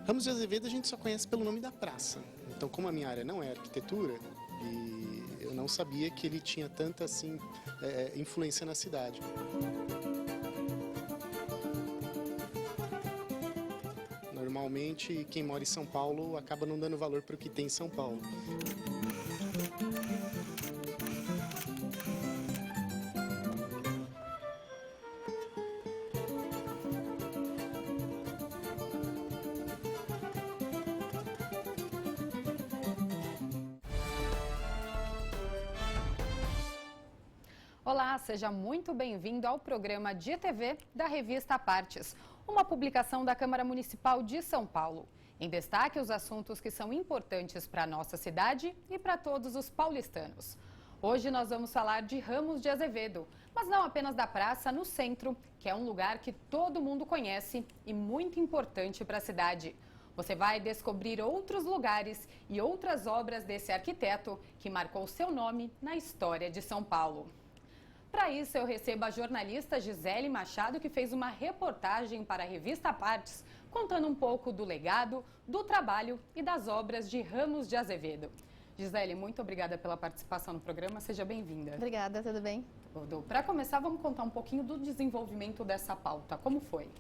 Ramos de Azevedo a gente só conhece pelo nome da praça. Então, como a minha área não é arquitetura, e eu não sabia que ele tinha tanta assim, influência na cidade. Normalmente, quem mora em São Paulo acaba não dando valor para o que tem em São Paulo. Olá, seja muito bem-vindo ao programa de TV da revista Partes, uma publicação da Câmara Municipal de São Paulo. Em destaque, os assuntos que são importantes para a nossa cidade e para todos os paulistanos. Hoje nós vamos falar de Ramos de Azevedo, mas não apenas da praça no centro, que é um lugar que todo mundo conhece e muito importante para a cidade. Você vai descobrir outros lugares e outras obras desse arquiteto que marcou seu nome na história de São Paulo. Para isso, eu recebo a jornalista Gisele Machado, que fez uma reportagem para a revista Partes, contando um pouco do legado, do trabalho e das obras de Ramos de Azevedo. Gisele, muito obrigada pela participação no programa, seja bem-vinda. Obrigada, tudo bem? Tudo. Para começar, vamos contar um pouquinho do desenvolvimento dessa pauta. Como foi?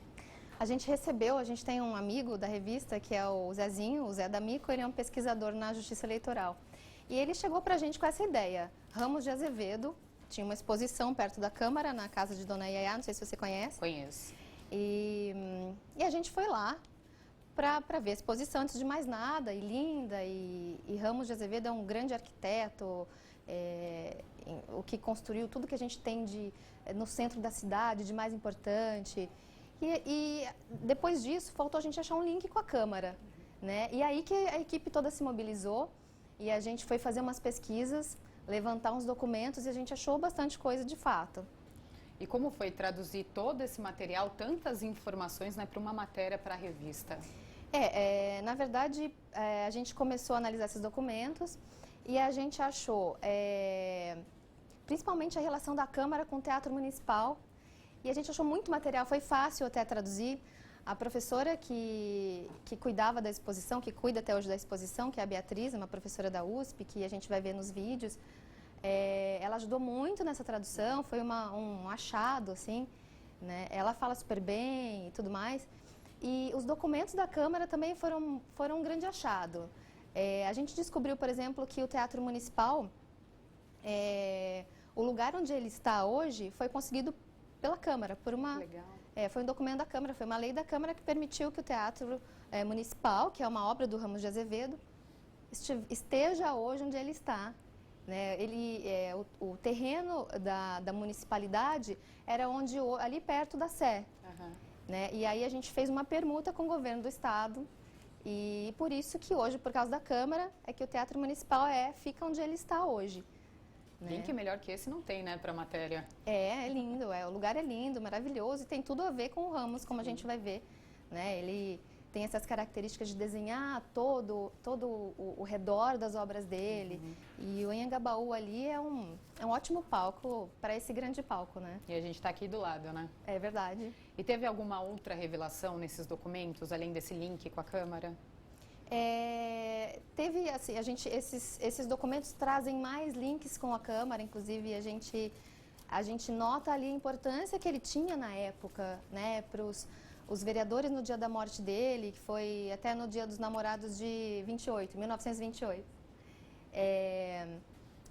A gente tem um amigo da revista, que é o Zezinho, o Zé D'Amico, ele é um pesquisador na Justiça Eleitoral. E ele chegou para a gente com essa ideia, Ramos de Azevedo. Tinha uma exposição perto da Câmara, na casa de Dona Yaya, não sei se você conhece. Conheço. E a gente foi lá para ver a exposição, antes de mais nada, e linda. E Ramos de Azevedo é um grande arquiteto, o que construiu tudo que a gente tem no centro da cidade, de mais importante. E depois disso, faltou a gente achar um link com a Câmara, né? E aí que a equipe toda se mobilizou e a gente foi fazer umas pesquisas, levantar uns documentos e a gente achou bastante coisa de fato. E como foi traduzir todo esse material, tantas informações, né, para uma matéria para a revista? Na verdade, a gente começou a analisar esses documentos e a gente achou, principalmente a relação da Câmara com o Teatro Municipal, e a gente achou muito material, foi fácil até traduzir. A professora que cuidava da exposição, que cuida até hoje da exposição, que é a Beatriz, uma professora da USP, que a gente vai ver nos vídeos, ela ajudou muito nessa tradução, foi um achado, assim, né? Ela fala super bem e tudo mais. E os documentos da Câmara também foram um grande achado. A gente descobriu, por exemplo, que o Teatro Municipal, o lugar onde ele está hoje, foi conseguido pela Câmara, por uma... Legal. Foi um documento da Câmara, foi uma lei da Câmara que permitiu que o Teatro Municipal, que é uma obra do Ramos de Azevedo, esteja hoje onde ele está. Né? O terreno da municipalidade era ali perto da Sé. Uhum. Né? E aí a gente fez uma permuta com o governo do estado e por isso que hoje, por causa da Câmara, é que o Teatro Municipal fica onde ele está hoje. Link melhor que esse não tem, né, para a matéria. É lindo, o lugar é lindo, maravilhoso e tem tudo a ver com o Ramos, como a gente vai ver, né? Ele tem essas características de desenhar todo o redor das obras dele. E o Anhangabaú ali é um ótimo palco para esse grande palco, né? E a gente está aqui do lado, né? É verdade. E teve alguma outra revelação nesses documentos, além desse link com a Câmara? Teve, assim, esses documentos trazem mais links com a Câmara, inclusive a gente nota ali a importância que ele tinha na época, né, para os vereadores no dia da morte dele, que foi até no dia dos namorados de 1928.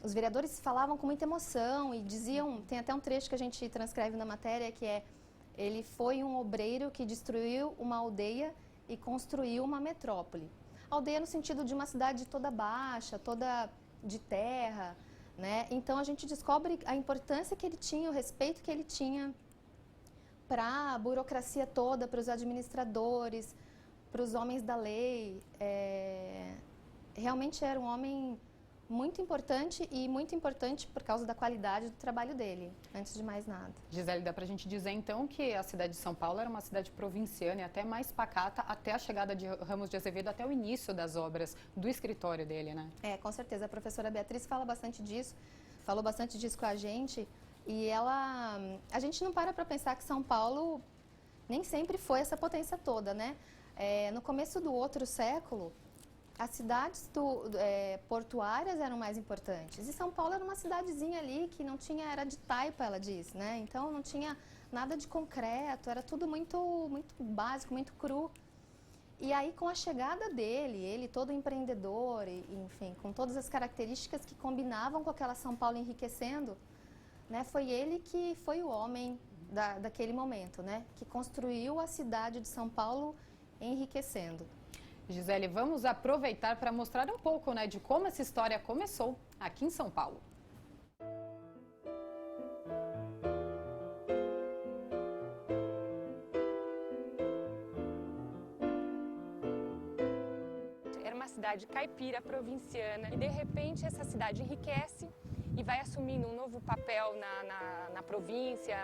Os vereadores falavam com muita emoção e diziam, tem até um trecho que a gente transcreve na matéria, que ele foi um obreiro que destruiu uma aldeia e construiu uma metrópole. Aldeia no sentido de uma cidade toda baixa, toda de terra, né? Então a gente descobre a importância que ele tinha, o respeito que ele tinha para a burocracia toda, para os administradores, para os homens da lei. Realmente era um homem muito importante por causa da qualidade do trabalho dele, antes de mais nada. Gisele, dá pra gente dizer então que a cidade de São Paulo era uma cidade provinciana e até mais pacata até a chegada de Ramos de Azevedo, até o início das obras do escritório dele, né? Com certeza. A professora Beatriz falou bastante disso com a gente, e a gente não para pensar que São Paulo nem sempre foi essa potência toda, né? No começo do outro século, as cidades portuárias eram mais importantes. E São Paulo era uma cidadezinha ali que não tinha, era de taipa, ela diz, né? Então não tinha nada de concreto, era tudo muito, muito básico, muito cru. E aí com a chegada dele, ele todo empreendedor, enfim, com todas as características que combinavam com aquela São Paulo enriquecendo, né? Foi ele que foi o homem daquele momento, né? Que construiu a cidade de São Paulo enriquecendo. Gisele, vamos aproveitar para mostrar um pouco, né, de como essa história começou aqui em São Paulo. Era uma cidade caipira, provinciana, e de repente essa cidade enriquece e vai assumindo um novo papel na província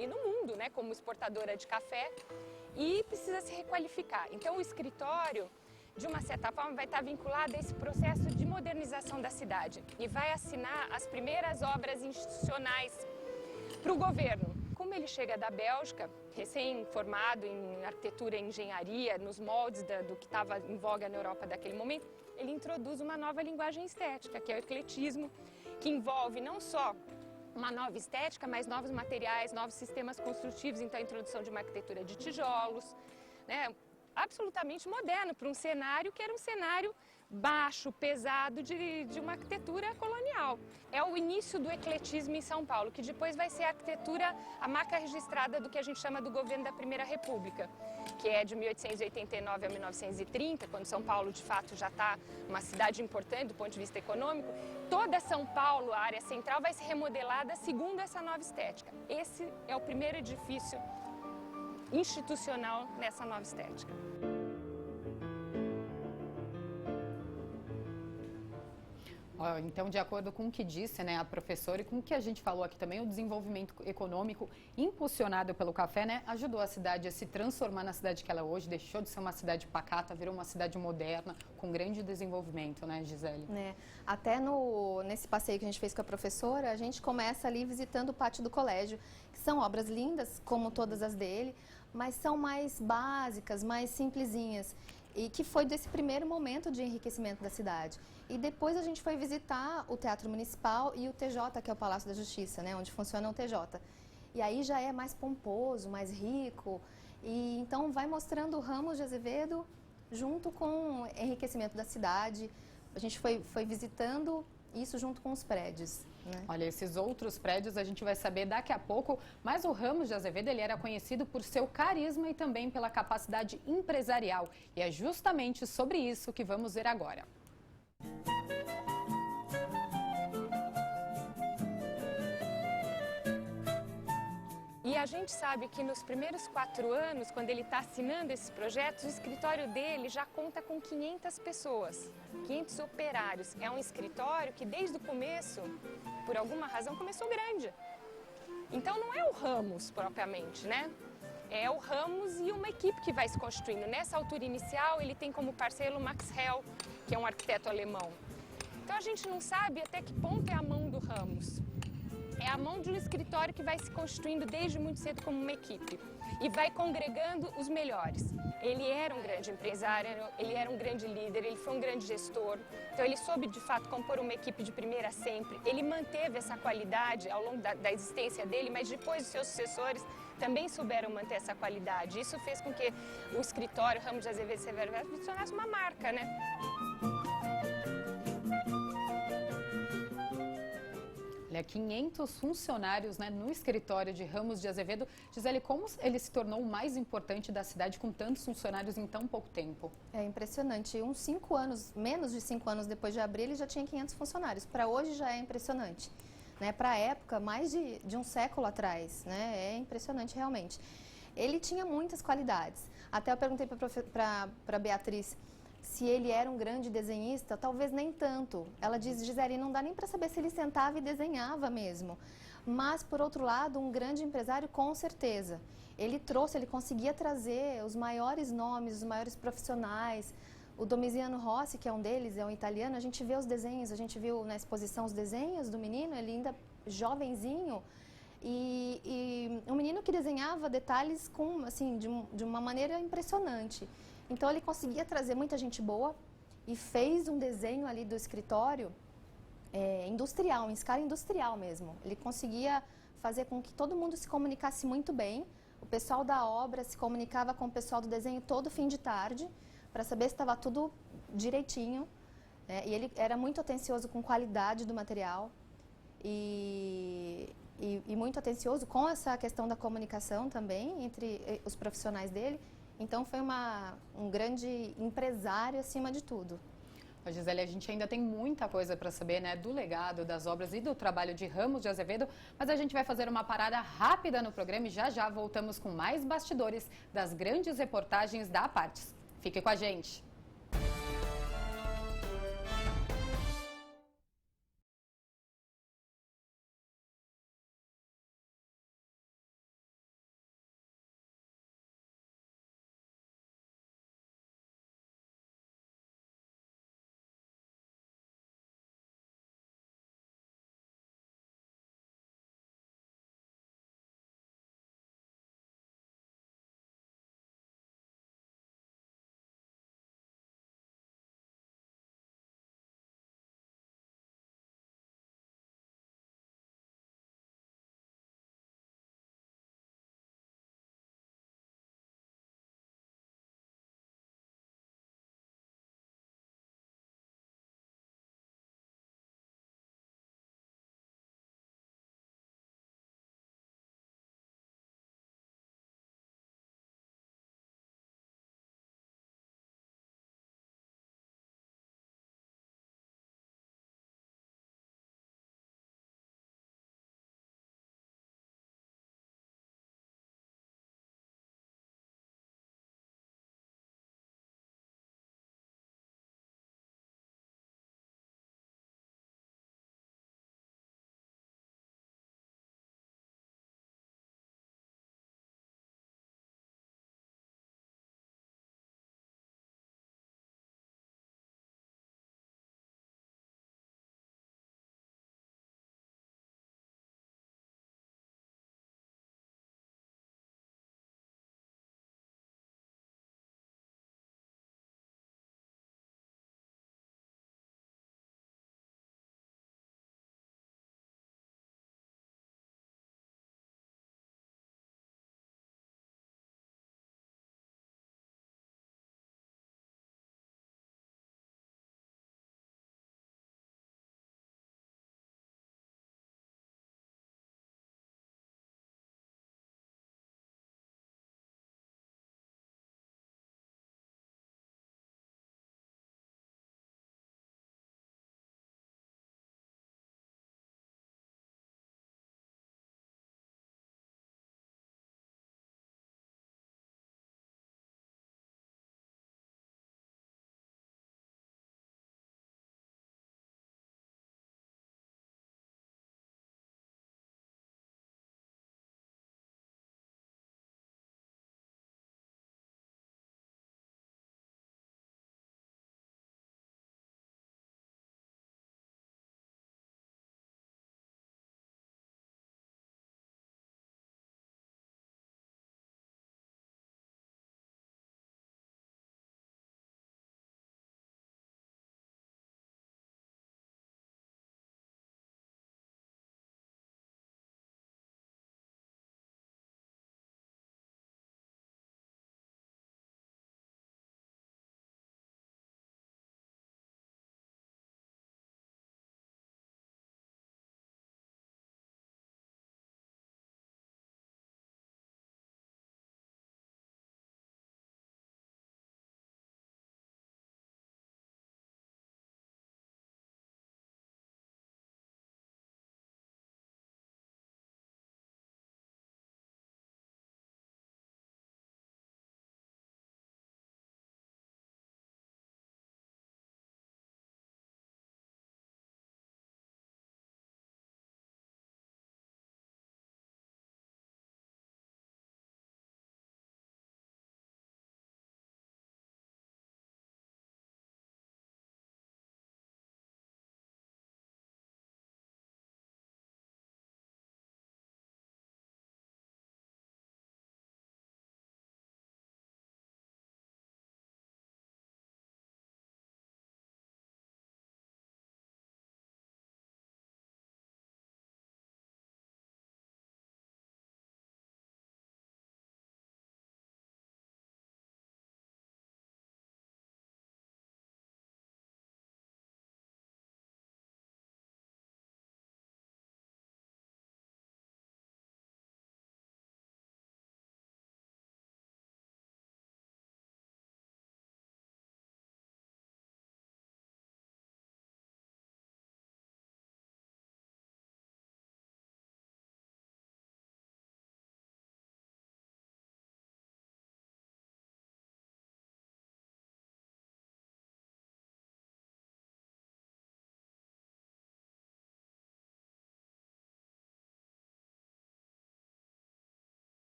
e no mundo, né, como exportadora de café. E precisa se requalificar. Então o escritório, de uma certa forma, vai estar vinculado a esse processo de modernização da cidade e vai assinar as primeiras obras institucionais para o governo. Como ele chega da Bélgica, recém-formado em arquitetura e engenharia, nos moldes do que estava em voga na Europa daquele momento, ele introduz uma nova linguagem estética, que é o ecletismo, que envolve não só uma nova estética, mas novos materiais, novos sistemas construtivos, então a introdução de uma arquitetura de tijolos, né, absolutamente moderno para um cenário que era um cenário baixo, pesado de uma arquitetura colonial. É o início do ecletismo em São Paulo, que depois vai ser a arquitetura, a marca registrada do que a gente chama do governo da Primeira República, que é de 1889 a 1930, quando São Paulo de fato já está uma cidade importante do ponto de vista econômico. Toda São Paulo, a área central, vai ser remodelada segundo essa nova estética. Esse é o primeiro edifício institucional nessa nova estética. Então, de acordo com o que disse, né, a professora e com o que a gente falou aqui também, o desenvolvimento econômico impulsionado pelo café, né, ajudou a cidade a se transformar na cidade que ela é hoje, deixou de ser uma cidade pacata, virou uma cidade moderna, com grande desenvolvimento, né, Gisele? Até nesse passeio que a gente fez com a professora, a gente começa ali visitando o pátio do colégio, que são obras lindas, como todas as dele, mas são mais básicas, mais simplesinhas. E que foi desse primeiro momento de enriquecimento da cidade. E depois a gente foi visitar o Teatro Municipal e o TJ, que é o Palácio da Justiça, né, onde funciona o TJ. E aí já é mais pomposo, mais rico, e então vai mostrando o Ramos de Azevedo junto com o enriquecimento da cidade. A gente foi visitando isso junto com os prédios, né? Olha, esses outros prédios a gente vai saber daqui a pouco, mas o Ramos de Azevedo ele era conhecido por seu carisma e também pela capacidade empresarial. E é justamente sobre isso que vamos ver agora. E a gente sabe que nos primeiros 4 anos, quando ele está assinando esses projetos, o escritório dele já conta com 500 pessoas, 500 operários. É um escritório que desde o começo, por alguma razão, começou grande. Então não é o Ramos propriamente, né? É o Ramos e uma equipe que vai se constituindo. Nessa altura inicial, ele tem como parceiro o Max Hell, que é um arquiteto alemão. Então a gente não sabe até que ponto é a mão do Ramos. É a mão de um escritório que vai se constituindo desde muito cedo como uma equipe e vai congregando os melhores. Ele era um grande empresário, ele era um grande líder, ele foi um grande gestor, então ele soube de fato compor uma equipe de primeira sempre. Ele manteve essa qualidade ao longo da existência dele, mas depois os seus sucessores também souberam manter essa qualidade. Isso fez com que o escritório Ramos de Azevedo Severo se tornasse uma marca, né? Olha, 500 funcionários, né, no escritório de Ramos de Azevedo. Gisele, como ele se tornou o mais importante da cidade com tantos funcionários em tão pouco tempo? É impressionante. Uns 5 anos, menos de 5 anos depois de abrir, ele já tinha 500 funcionários. Para hoje já é impressionante. Né? Para a época, mais de um século atrás, né? É impressionante realmente. Ele tinha muitas qualidades. Até eu perguntei para a Beatriz se ele era um grande desenhista, talvez nem tanto. Ela diz, Gisele, não dá nem para saber se ele sentava e desenhava mesmo. Mas, por outro lado, um grande empresário, com certeza. Ele conseguia trazer os maiores nomes, os maiores profissionais. O Domiziano Rossi, que é um deles, é um italiano, a gente vê os desenhos, a gente viu na exposição os desenhos do menino, ele ainda jovenzinho. E um menino que desenhava detalhes com, assim, de uma maneira impressionante. Então, ele conseguia trazer muita gente boa e fez um desenho ali do escritório industrial, em escala industrial mesmo. Ele conseguia fazer com que todo mundo se comunicasse muito bem. O pessoal da obra se comunicava com o pessoal do desenho todo fim de tarde, para saber se estava tudo direitinho. E ele era muito atencioso com a qualidade do material e muito atencioso com essa questão da comunicação também entre os profissionais dele. Então, foi um grande empresário acima de tudo. Gisele, a gente ainda tem muita coisa para saber, né, do legado, das obras e do trabalho de Ramos de Azevedo, mas a gente vai fazer uma parada rápida no programa e já voltamos com mais bastidores das grandes reportagens da Apartes. Fique com a gente!